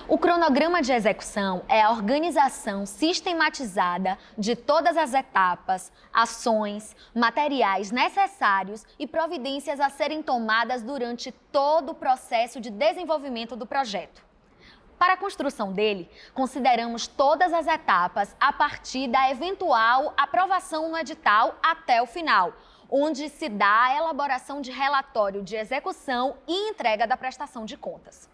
O cronograma de execução é a organização sistematizada de todas as etapas, ações, materiais necessários e providências a serem tomadas durante todo o processo de desenvolvimento do projeto. Para a construção dele, consideramos todas as etapas a partir da eventual aprovação no edital até o final, onde se dá a elaboração de relatório de execução e entrega da prestação de contas.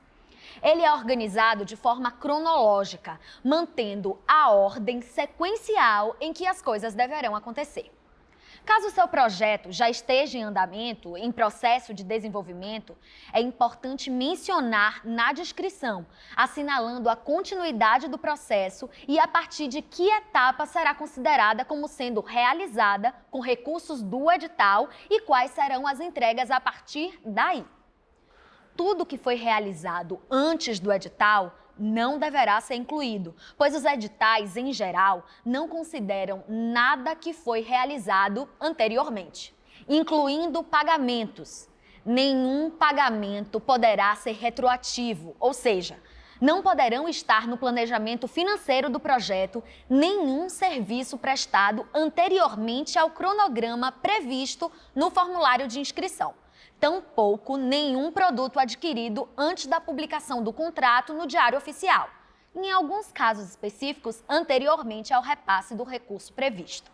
Ele é organizado de forma cronológica, mantendo a ordem sequencial em que as coisas deverão acontecer. Caso o seu projeto já esteja em andamento, em processo de desenvolvimento, é importante mencionar na descrição, assinalando a continuidade do processo e a partir de que etapa será considerada como sendo realizada com recursos do edital e quais serão as entregas a partir daí. Tudo que foi realizado antes do edital não deverá ser incluído, pois os editais, em geral, não consideram nada que foi realizado anteriormente, incluindo pagamentos. Nenhum pagamento poderá ser retroativo, ou seja, não poderão estar no planejamento financeiro do projeto nenhum serviço prestado anteriormente ao cronograma previsto no formulário de inscrição. Tampouco nenhum produto adquirido antes da publicação do contrato no Diário Oficial, em alguns casos específicos anteriormente ao repasse do recurso previsto.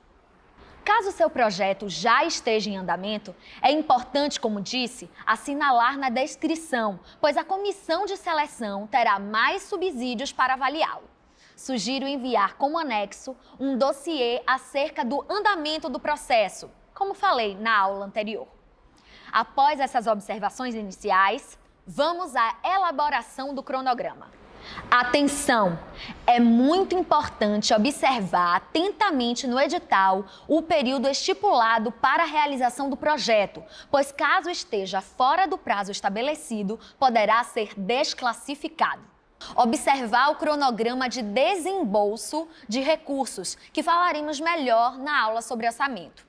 Caso seu projeto já esteja em andamento, é importante, como disse, assinalar na descrição, pois a comissão de seleção terá mais subsídios para avaliá-lo. Sugiro enviar como anexo um dossiê acerca do andamento do processo, como falei na aula anterior. Após essas observações iniciais, vamos à elaboração do cronograma. Atenção! É muito importante observar atentamente no edital o período estipulado para a realização do projeto, pois caso esteja fora do prazo estabelecido, poderá ser desclassificado. Observar o cronograma de desembolso de recursos, que falaremos melhor na aula sobre orçamento.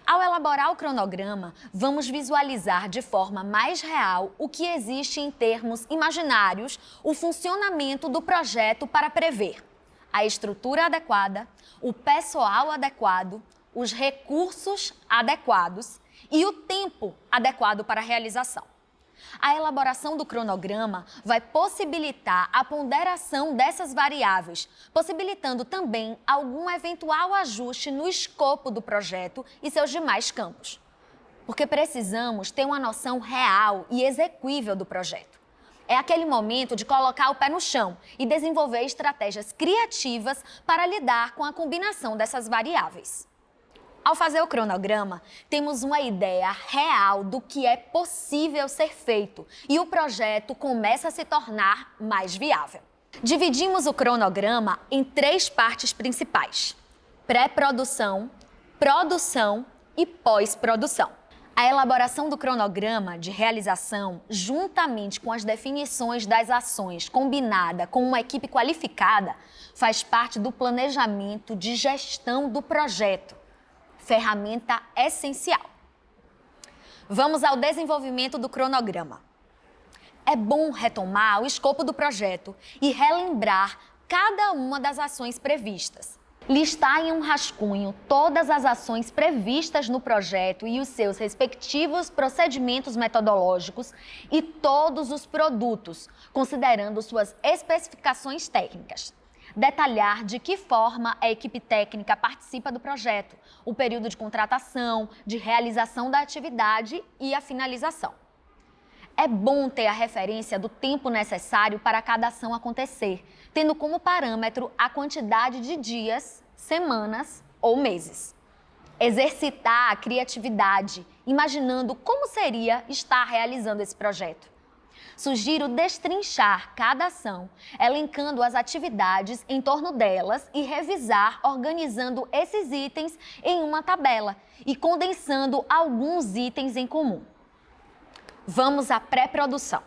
Ao elaborar o cronograma, vamos visualizar de forma mais real o que existe em termos imaginários, o funcionamento do projeto para prever a estrutura adequada, o pessoal adequado, os recursos adequados e o tempo adequado para a realização. A elaboração do cronograma vai possibilitar a ponderação dessas variáveis, possibilitando também algum eventual ajuste no escopo do projeto e seus demais campos. Porque precisamos ter uma noção real e execuível do projeto. É aquele momento de colocar o pé no chão e desenvolver estratégias criativas para lidar com a combinação dessas variáveis. Ao fazer o cronograma, temos uma ideia real do que é possível ser feito e o projeto começa a se tornar mais viável. Dividimos o cronograma em 3 partes principais: pré-produção, produção e pós-produção. A elaboração do cronograma de realização, juntamente com as definições das ações combinada com uma equipe qualificada, faz parte do planejamento de gestão do projeto. Ferramenta essencial. Vamos ao desenvolvimento do cronograma. É bom retomar o escopo do projeto e relembrar cada uma das ações previstas. Listar em um rascunho todas as ações previstas no projeto e os seus respectivos procedimentos metodológicos e todos os produtos, considerando suas especificações técnicas. Detalhar de que forma a equipe técnica participa do projeto, o período de contratação, de realização da atividade e a finalização. É bom ter a referência do tempo necessário para cada ação acontecer, tendo como parâmetro a quantidade de dias, semanas ou meses. Exercitar a criatividade, imaginando como seria estar realizando esse projeto. Sugiro destrinchar cada ação, elencando as atividades em torno delas e revisar organizando esses itens em uma tabela e condensando alguns itens em comum. Vamos à pré-produção.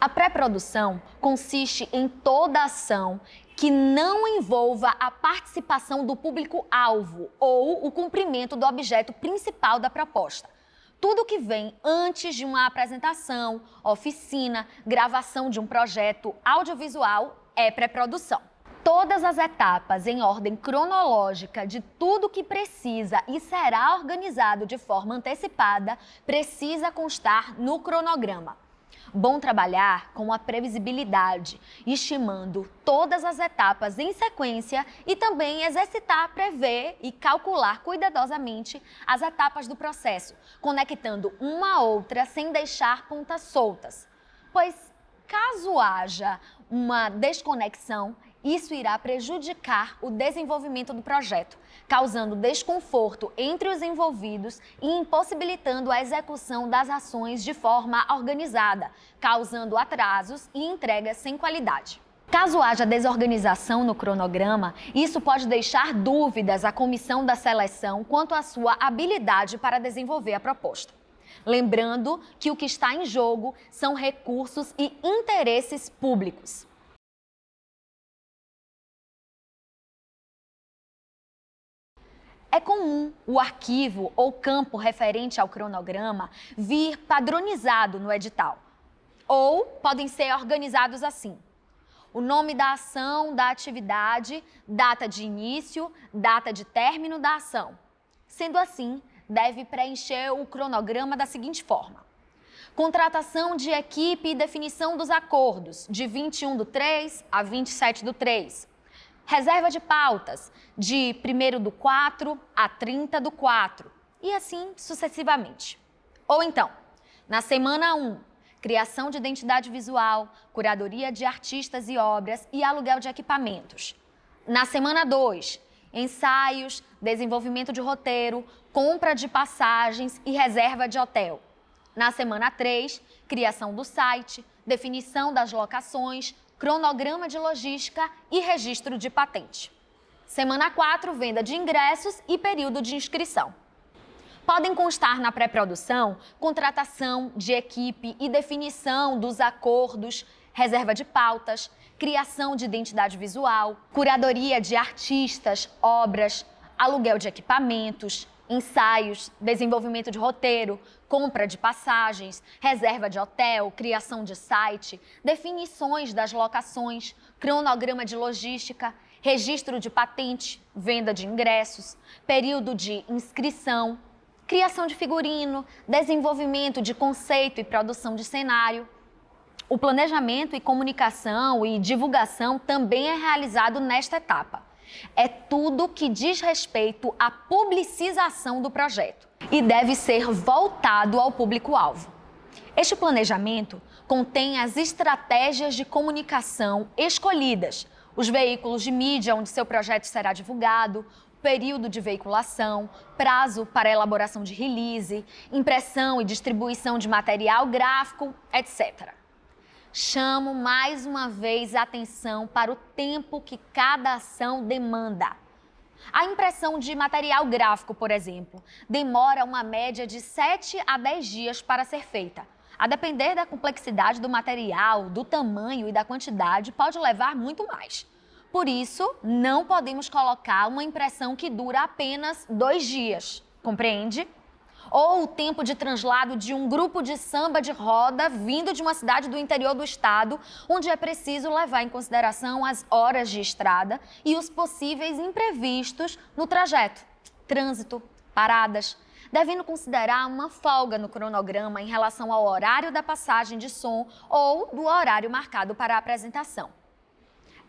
A pré-produção consiste em toda ação que não envolva a participação do público-alvo ou o cumprimento do objeto principal da proposta. tudo que vem antes de uma apresentação, oficina, gravação de um projeto audiovisual é pré-produção. Todas as etapas em ordem cronológica de tudo que precisa e será organizado de forma antecipada precisa constar no cronograma. Bom trabalhar com a previsibilidade, estimando todas as etapas em sequência e também exercitar, prever e calcular cuidadosamente as etapas do processo, conectando uma a outra sem deixar pontas soltas. Pois, caso haja uma desconexão, isso irá prejudicar o desenvolvimento do projeto, causando desconforto entre os envolvidos e impossibilitando a execução das ações de forma organizada, causando atrasos e entregas sem qualidade. Caso haja desorganização no cronograma, isso pode deixar dúvidas à comissão da seleção quanto à sua habilidade para desenvolver a proposta. Lembrando que o que está em jogo são recursos e interesses públicos. É comum o arquivo ou campo referente ao cronograma vir padronizado no edital. Ou podem ser organizados assim: o nome da ação, da atividade, data de início, data de término da ação. Sendo assim, deve preencher o cronograma da seguinte forma: contratação de equipe e definição dos acordos, de 21/3 a 27/3. Reserva de pautas, de 1º/4 a 30/4, e assim sucessivamente. Ou então, na semana 1, criação de identidade visual, curadoria de artistas e obras e aluguel de equipamentos. Na semana 2, ensaios, desenvolvimento de roteiro, compra de passagens e reserva de hotel. Na semana 3, criação do site, definição das locações, cronograma de logística e registro de patente. Semana 4, venda de ingressos e período de inscrição. Podem constar na pré-produção contratação de equipe e definição dos acordos, reserva de pautas, criação de identidade visual, curadoria de artistas, obras, aluguel de equipamentos, ensaios, desenvolvimento de roteiro, compra de passagens, reserva de hotel, criação de site, definições das locações, cronograma de logística, registro de patente, venda de ingressos, período de inscrição, criação de figurino, desenvolvimento de conceito e produção de cenário. O planejamento e comunicação e divulgação também é realizado nesta etapa. É tudo que diz respeito à publicização do projeto e deve ser voltado ao público-alvo. Este planejamento contém as estratégias de comunicação escolhidas, os veículos de mídia onde seu projeto será divulgado, período de veiculação, prazo para elaboração de release, impressão e distribuição de material gráfico, etc. Chamo mais uma vez a atenção para o tempo que cada ação demanda. A impressão de material gráfico, por exemplo, demora uma média de 7 a 10 dias para ser feita. A depender da complexidade do material, do tamanho e da quantidade, pode levar muito mais. Por isso, não podemos colocar uma impressão que dura apenas 2 dias, compreende? Ou o tempo de translado de um grupo de samba de roda vindo de uma cidade do interior do estado, onde é preciso levar em consideração as horas de estrada e os possíveis imprevistos no trajeto, trânsito, paradas, devendo considerar uma folga no cronograma em relação ao horário da passagem de som ou do horário marcado para a apresentação.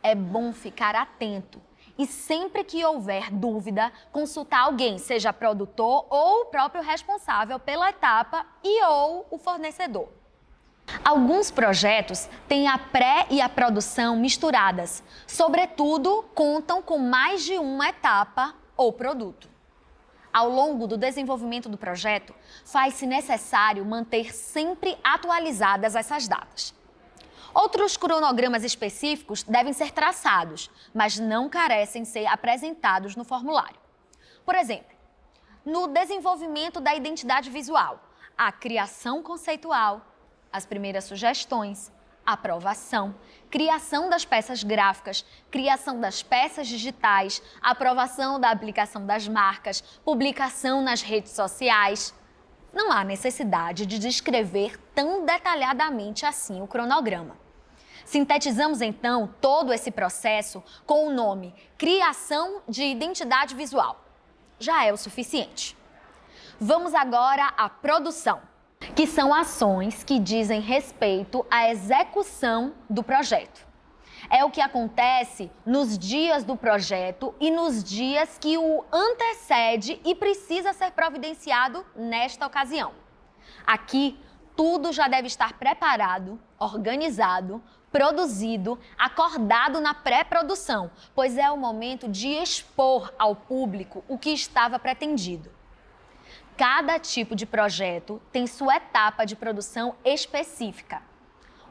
É bom ficar atento e sempre que houver dúvida, consultar alguém, seja produtor ou o próprio responsável pela etapa ou o fornecedor. Alguns projetos têm a pré e a produção misturadas, sobretudo contam com mais de uma etapa ou produto. Ao longo do desenvolvimento do projeto, faz-se necessário manter sempre atualizadas essas datas. Outros cronogramas específicos devem ser traçados, mas não carecem ser apresentados no formulário. Por exemplo, no desenvolvimento da identidade visual, a criação conceitual, as primeiras sugestões, aprovação, criação das peças gráficas, criação das peças digitais, aprovação da aplicação das marcas, publicação nas redes sociais. não há necessidade de descrever tão detalhadamente assim o cronograma. Sintetizamos então todo esse processo com o nome Criação de Identidade Visual. Já é o suficiente. Vamos agora à produção, que são ações que dizem respeito à execução do projeto. É o que acontece nos dias do projeto e nos dias que o antecede e precisa ser providenciado nesta ocasião. Aqui, tudo já deve estar preparado, organizado, produzido, acordado na pré-produção, pois é o momento de expor ao público o que estava pretendido. Cada tipo de projeto tem sua etapa de produção específica.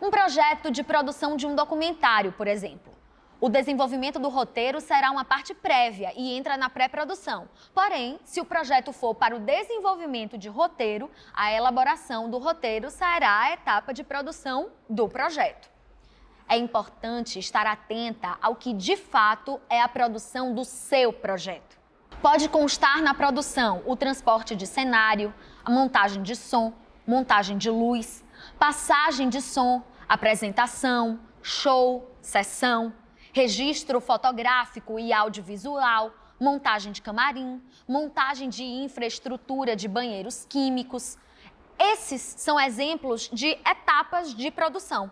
Um projeto de produção de um documentário, por exemplo. O desenvolvimento do roteiro será uma parte prévia e entra na pré-produção. Porém, se o projeto for para o desenvolvimento de roteiro, a elaboração do roteiro será a etapa de produção do projeto. É importante estar atenta ao que de fato é a produção do seu projeto. Pode constar na produção o transporte de cenário, a montagem de som, montagem de luz, passagem de som, apresentação, show, sessão, registro fotográfico e audiovisual, montagem de camarim, montagem de infraestrutura de banheiros químicos. Esses são exemplos de etapas de produção.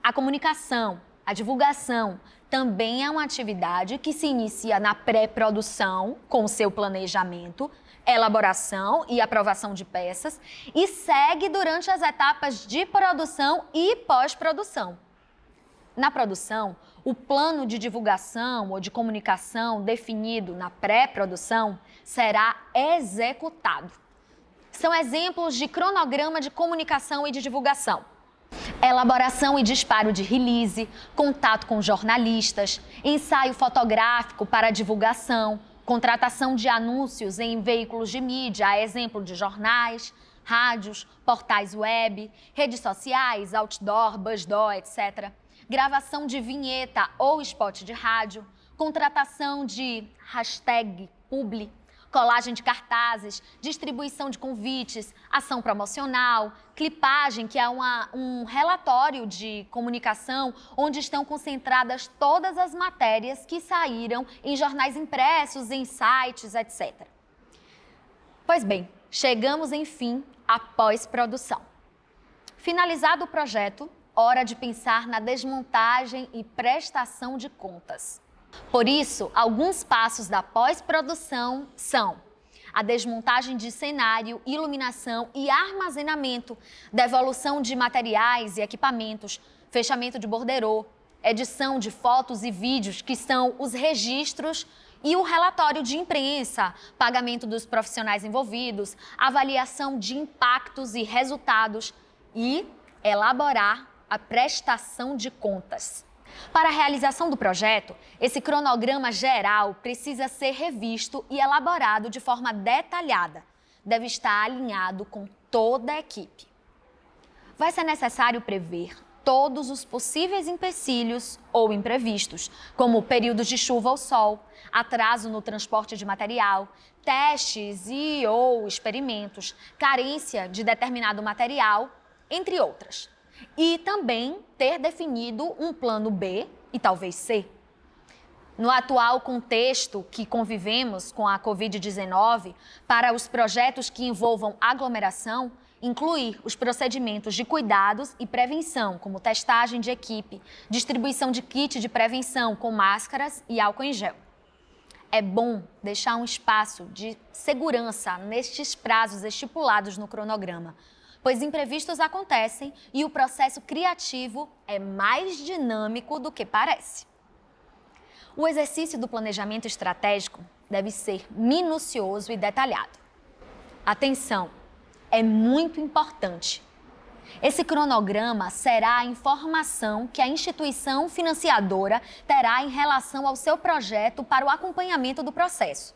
A comunicação, a divulgação, também é uma atividade que se inicia na pré-produção, com o seu planejamento, elaboração e aprovação de peças, e segue durante as etapas de produção e pós-produção. Na produção, o plano de divulgação ou de comunicação definido na pré-produção será executado. São exemplos de cronograma de comunicação e de divulgação. Elaboração e disparo de release, contato com jornalistas, ensaio fotográfico para divulgação, contratação de anúncios em veículos de mídia, a exemplo de jornais, rádios, portais web, redes sociais, outdoor, buzzdoor, etc. Gravação de vinheta ou spot de rádio, contratação de hashtag publi, colagem de cartazes, distribuição de convites, ação promocional, clipagem, que é um relatório de comunicação onde estão concentradas todas as matérias que saíram em jornais impressos, em sites, etc. Pois bem, chegamos, enfim, à pós-produção. Finalizado o projeto, hora de pensar na desmontagem e prestação de contas. Por isso, alguns passos da pós-produção são a desmontagem de cenário, iluminação e armazenamento, devolução de materiais e equipamentos, fechamento de borderô, edição de fotos e vídeos, que são os registros, e o relatório de imprensa, pagamento dos profissionais envolvidos, avaliação de impactos e resultados e elaborar a prestação de contas. Para a realização do projeto, esse cronograma geral precisa ser revisto e elaborado de forma detalhada. Deve estar alinhado com toda a equipe. Vai ser necessário prever todos os possíveis empecilhos ou imprevistos, como períodos de chuva ou sol, atraso no transporte de material, testes e ou experimentos, carência de determinado material, entre outras. E também ter definido um plano B e talvez C. No atual contexto que convivemos com a Covid-19, para os projetos que envolvam aglomeração, incluir os procedimentos de cuidados e prevenção, como testagem de equipe, distribuição de kit de prevenção com máscaras e álcool em gel. É bom deixar um espaço de segurança nestes prazos estipulados no cronograma, pois imprevistos acontecem e o processo criativo é mais dinâmico do que parece. O exercício do planejamento estratégico deve ser minucioso e detalhado. Atenção, é muito importante. Esse cronograma será a informação que a instituição financiadora terá em relação ao seu projeto para o acompanhamento do processo.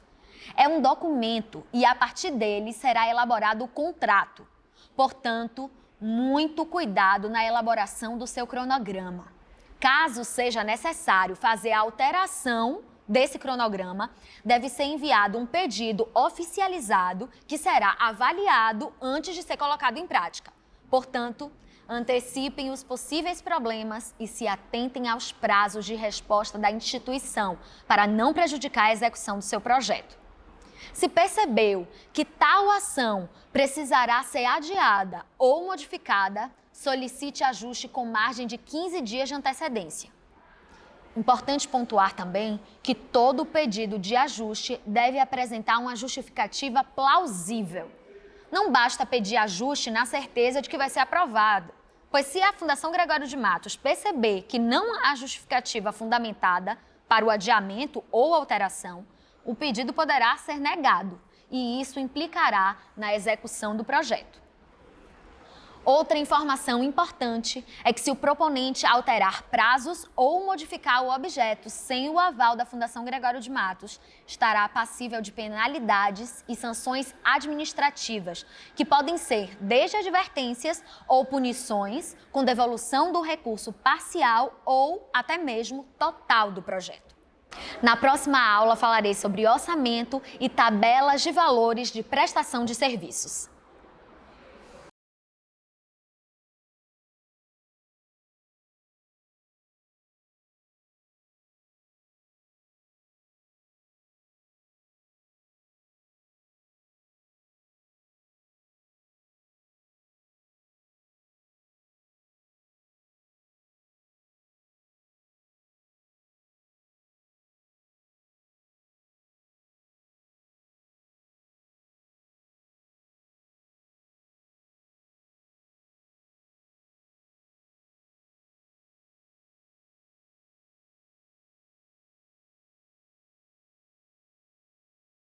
É um documento e, a partir dele, será elaborado o contrato. Portanto, muito cuidado na elaboração do seu cronograma. Caso seja necessário fazer a alteração desse cronograma, deve ser enviado um pedido oficializado que será avaliado antes de ser colocado em prática. Portanto, antecipem os possíveis problemas e se atentem aos prazos de resposta da instituição para não prejudicar a execução do seu projeto. Se percebeu que tal ação precisará ser adiada ou modificada, solicite ajuste com margem de 15 dias de antecedência. Importante pontuar também que todo pedido de ajuste deve apresentar uma justificativa plausível. Não basta pedir ajuste na certeza de que vai ser aprovado, pois se a Fundação Gregório de Matos perceber que não há justificativa fundamentada para o adiamento ou alteração, o pedido poderá ser negado e isso implicará na execução do projeto. Outra informação importante é que se o proponente alterar prazos ou modificar o objeto sem o aval da Fundação Gregório de Matos, estará passível de penalidades e sanções administrativas, que podem ser desde advertências ou punições, com devolução do recurso parcial ou até mesmo total do projeto. Na próxima aula falarei sobre orçamento e tabelas de valores de prestação de serviços.